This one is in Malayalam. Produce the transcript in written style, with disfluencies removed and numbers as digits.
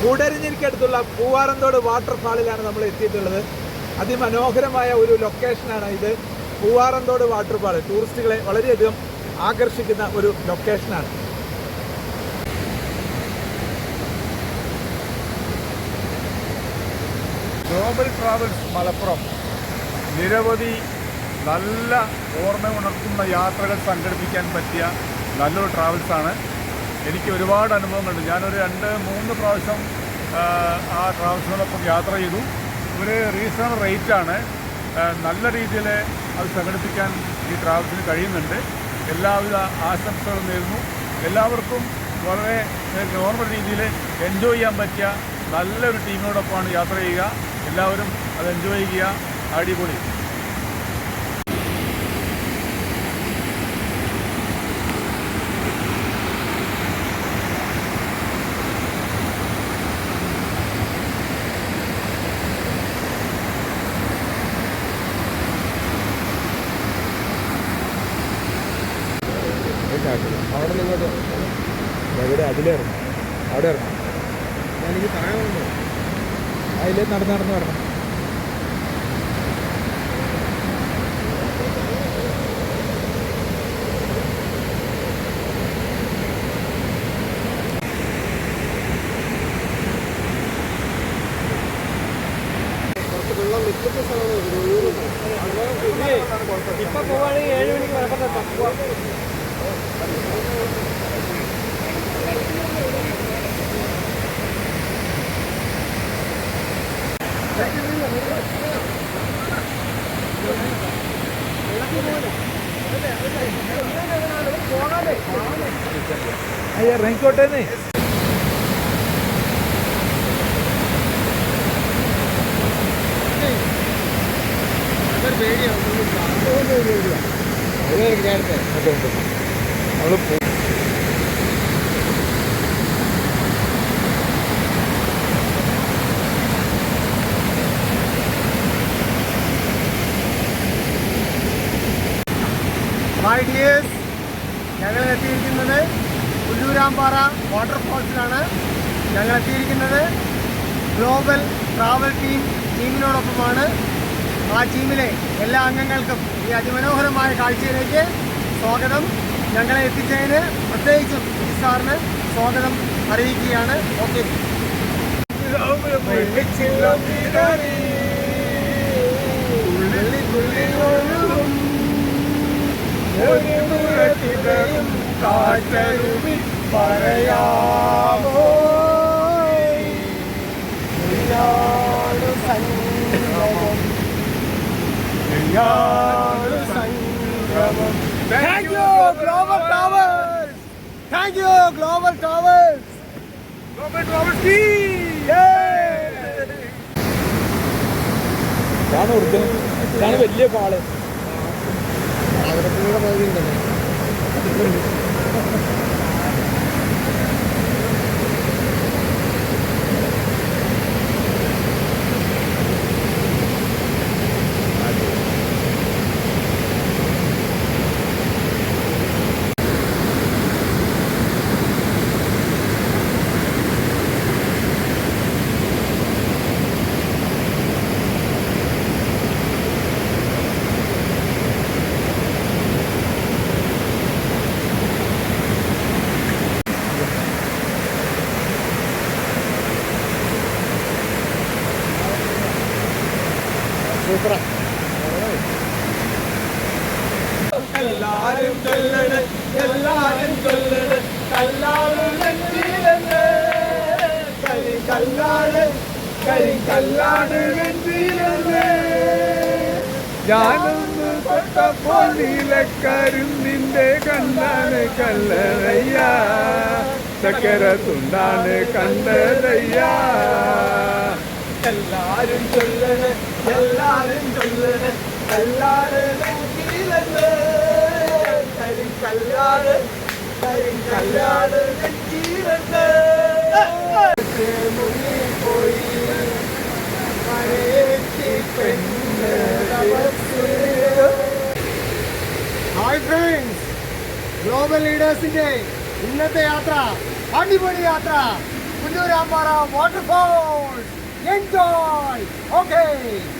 കൂടരഞ്ഞിരിക്കടുത്തുള്ള പൂവാറന്തോട് വാട്ടർഫാളിലാണ് നമ്മൾ എത്തിയിട്ടുള്ളത്. അതിമനോഹരമായ ഒരു ലൊക്കേഷനാണ് ഇത്. പൂവാറന്തോട് വാട്ടർഫാൾ ടൂറിസ്റ്റുകളെ വളരെയധികം ആകർഷിക്കുന്ന ഒരു ലൊക്കേഷനാണ്. ഗ്ലോബൽ ട്രാവൽസ് മലപ്പുറം നിരവധി നല്ല ഓർമ്മ ഉണർത്തുന്ന യാത്രകൾ സംഘടിപ്പിക്കാൻ പറ്റിയ നല്ലൊരു ട്രാവൽസാണ്. എനിക്ക് ഒരുപാട് അനുഭവങ്ങളുണ്ട്. ഞാനൊരു 2-3 പ്രാവശ്യം ആ ട്രാവൽസിനോടൊപ്പം യാത്ര ചെയ്തു. ഒരു റീസണബിൾ റേറ്റാണ്. നല്ല രീതിയിൽ അത് സംഘടിപ്പിക്കാൻ ഈ ട്രാവൽസിന് കഴിയുന്നുണ്ട്. എല്ലാവിധ ആശംസകളും നേരുന്നു. എല്ലാവർക്കും വളരെ നോർമൽ രീതിയിൽ എൻജോയ് ചെയ്യാൻ പറ്റിയ നല്ലൊരു ടീമിനോടൊപ്പമാണ് യാത്ര ചെയ്യുക. എല്ലാവരും അത് എൻജോയ് ചെയ്യുക. അടിപൊളി. അവിടെ നിങ്ങോട്ട് എവിടെ അതിലേറും അവിടെ ഇറങ്ങും. എനിക്ക് പറയാനുണ്ടോ? അതിലേ നടന്ന് വരണം. വെള്ളം നിൽക്കുന്ന സ്ഥലമാണ്. ഇപ്പൊ പോവാണെങ്കിൽ 7 മണിക്ക് മലപ്പുറത്തെത്താം. അയ്യ ഇറങ്ങിക്കോട്ടേന്ന്. ഹായ് ഡിയേഴ്സ്, ഞങ്ങൾ എത്തിയിരിക്കുന്നത് പുല്ലൂരാമ്പാറ വാട്ടർഫാൾസിലാണ്. ഞങ്ങൾ എത്തിയിരിക്കുന്നത് ഗ്ലോബൽ ട്രാവൽ ടീമിനോടൊപ്പമാണ്. ആ ടീമിലെ എല്ലാ അംഗങ്ങൾക്കും ഈ അതിമനോഹരമായ കാഴ്ചയിലേക്ക് സ്വാഗതം. ഞങ്ങളെ എത്തിച്ചതിന് പ്രത്യേകിച്ചും ഈ സാറിന് സ്വാഗതം അറിയിക്കുകയാണ്. ഓക്കെ. കാറ്റരുവി പറയാമോ സംഗമം. Thank you, Global Towers. Thank you, Global Towers. Global Travels team. ഇതാണ് കൊടുക്കുന്നത്. ഇതാണ് വലിയ പാള്. നഗരത്തിലൂടെ പോകുന്നുണ്ടല്ലോ. സൂപ്പറാ. എല്ലാരും ചൊല്ലണ് എല്ലാരും ചൊല്ലണ് കല്ലാട് നെഞ്ചിലെന്ന് കരിക്കല്ലാട് കരിക്കല്ലാട് നെഞ്ചിലെന്ന് ഞാനൊന്ന് തൊട്ടപ്പോൾ നീലക്കാരും നിന്റെ കണ്ണാണ് കല്ലറയ്യ ചക്കര തുണ്ടാണ് കണ്ടതയ്യ. എല്ലാരും ചൊല്ലണ് എല്ലാരും ചൊല്ലണ് കല്ലാട് നെഞ്ചിലെന്ന് കരിക്കല്ലാട് കരിക്കല്ലാട് നെഞ്ചിലെന്ന് പോയി ഹായ് ഫ്രണ്ട്സ്, ഗ്ലോബൽ ലീഡേഴ്സിന്റെ ഇന്നത്തെ യാത്ര അടിപൊളി യാത്ര. Pullurampara waterfalls. Enjoy. Okay.